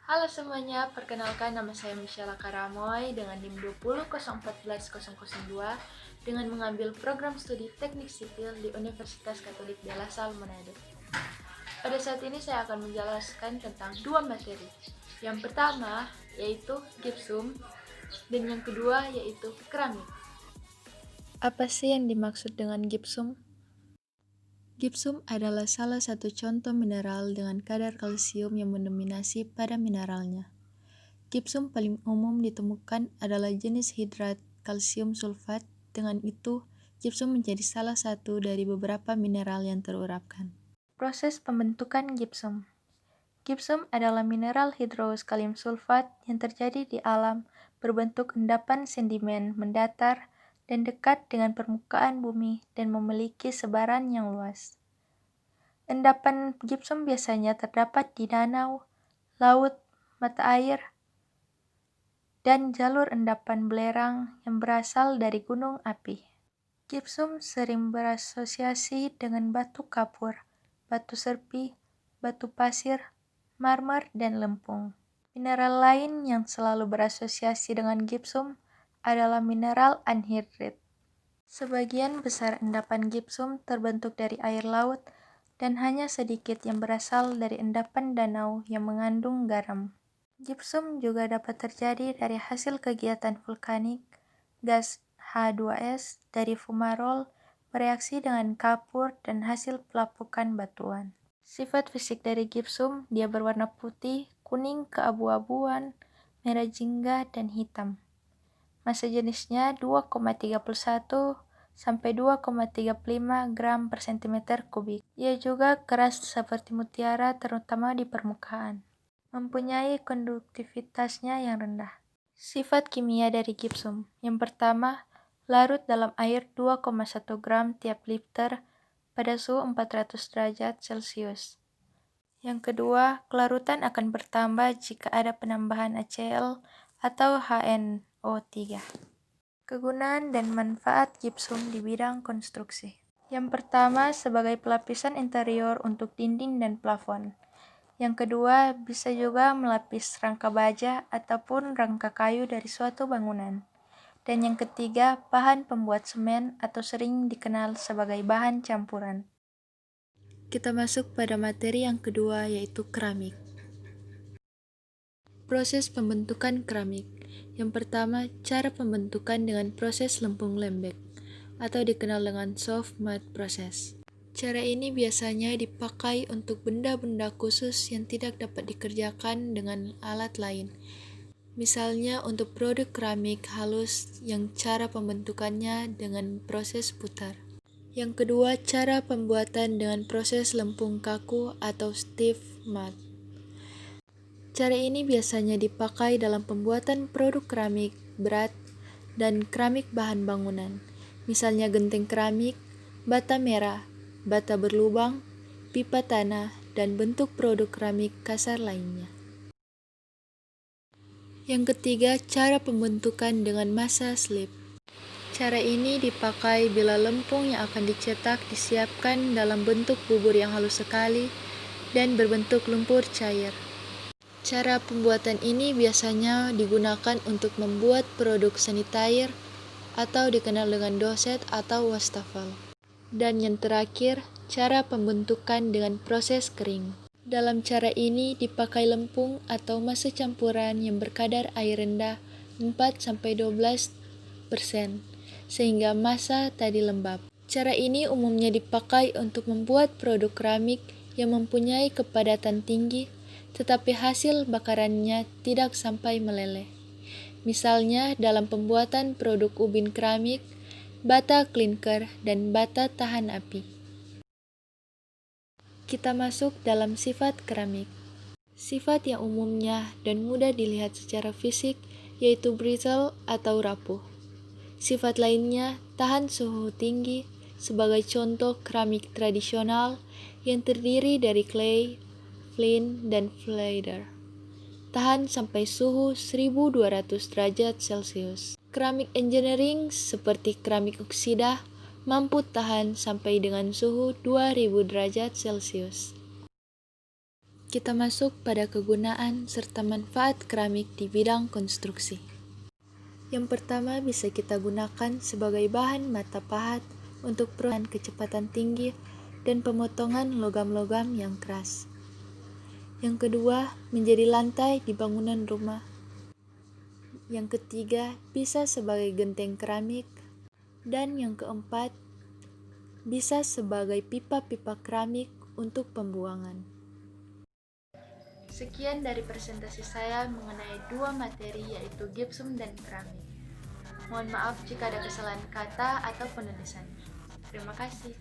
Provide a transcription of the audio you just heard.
Halo semuanya, perkenalkan nama saya Michelle Karamoy dengan NIM 201401402 dengan mengambil program studi Teknik Sipil di Universitas Katolik de La Salle, Manado. Pada saat ini saya akan menjelaskan tentang dua materi. Yang pertama yaitu gypsum dan yang kedua yaitu keramik. Apa sih yang dimaksud dengan gypsum? Gypsum adalah salah satu contoh mineral dengan kadar kalsium yang mendominasi pada mineralnya. Gypsum paling umum ditemukan adalah jenis hidrat kalsium sulfat. Dengan itu, gypsum menjadi salah satu dari beberapa mineral yang terurapkan. Proses pembentukan gypsum. Gypsum adalah mineral hidrous kalium sulfat yang terjadi di alam berbentuk endapan sedimen mendatar dan dekat dengan permukaan bumi dan memiliki sebaran yang luas. Endapan gypsum biasanya terdapat di danau, laut, mata air, dan jalur endapan belerang yang berasal dari gunung api. Gypsum sering berasosiasi dengan batu kapur, batu serpi, batu pasir, marmer, dan lempung. Mineral lain yang selalu berasosiasi dengan gypsum adalah mineral anhidrit. Sebagian besar endapan gypsum terbentuk dari air laut dan hanya sedikit yang berasal dari endapan danau yang mengandung garam. Gypsum juga dapat terjadi dari hasil kegiatan vulkanik, gas H2S dari fumarol bereaksi dengan kapur dan hasil pelapukan batuan. Sifat fisik dari gypsum, dia berwarna putih, kuning keabu-abuan, merah jingga, dan hitam. Massa jenisnya 2,31 sampai 2,35 gram per cm kubik. Ia juga keras seperti mutiara terutama di permukaan. Mempunyai konduktivitasnya yang rendah. Sifat kimia dari gypsum. Yang pertama, larut dalam air 2,1 gram tiap liter pada suhu 400 derajat Celcius. Yang kedua, kelarutan akan bertambah jika ada penambahan HCl atau HNO3. Kegunaan dan manfaat gypsum di bidang konstruksi. Yang pertama, sebagai pelapisan interior untuk dinding dan plafon. Yang kedua, bisa juga melapis rangka baja ataupun rangka kayu dari suatu bangunan. Dan yang ketiga, bahan pembuat semen atau sering dikenal sebagai bahan campuran. Kita masuk pada materi yang kedua yaitu keramik. Proses pembentukan keramik. Yang pertama, cara pembentukan dengan proses lempung lembek atau dikenal dengan soft mud process. Cara ini biasanya dipakai untuk benda-benda khusus yang tidak dapat dikerjakan dengan alat lain. Misalnya untuk produk keramik halus yang cara pembentukannya dengan proses putar. Yang kedua, cara pembuatan dengan proses lempung kaku atau stiff mud. Cara ini biasanya dipakai dalam pembuatan produk keramik berat dan keramik bahan bangunan, misalnya genteng keramik, bata merah, bata berlubang, pipa tanah, dan bentuk produk keramik kasar lainnya. Yang ketiga, cara pembentukan dengan massa slip. Cara ini dipakai bila lempung yang akan dicetak disiapkan dalam bentuk bubur yang halus sekali dan berbentuk lumpur cair. Cara pembuatan ini biasanya digunakan untuk membuat produk sanitair atau dikenal dengan doset atau wastafel. Dan yang terakhir, cara pembentukan dengan proses kering. Dalam cara ini dipakai lempung atau massa campuran yang berkadar air rendah 4-12% sehingga massa tadi lembab. Cara ini umumnya dipakai untuk membuat produk keramik yang mempunyai kepadatan tinggi tetapi hasil bakarannya tidak sampai meleleh. Misalnya dalam pembuatan produk ubin keramik, bata klinker, dan bata tahan api. Kita masuk dalam sifat keramik. Sifat yang umumnya dan mudah dilihat secara fisik yaitu brittle atau rapuh. Sifat lainnya tahan suhu tinggi sebagai contoh keramik tradisional yang terdiri dari clay, flint, dan fleder. Tahan sampai suhu 1200 derajat Celcius. Keramik engineering seperti keramik oksida mampu tahan sampai dengan suhu 2000 derajat Celcius. kita masuk pada kegunaan serta manfaat keramik di bidang konstruksi. Yang pertama, bisa kita gunakan sebagai bahan mata pahat untuk perusahaan kecepatan tinggi dan pemotongan logam-logam yang keras. Yang kedua, menjadi lantai di bangunan rumah. Yang ketiga, bisa sebagai genteng keramik. Dan yang keempat, bisa sebagai pipa-pipa keramik untuk pembuangan. Sekian dari presentasi saya mengenai dua materi, yaitu gypsum dan keramik. Mohon maaf jika ada kesalahan kata atau penulisan. Terima kasih.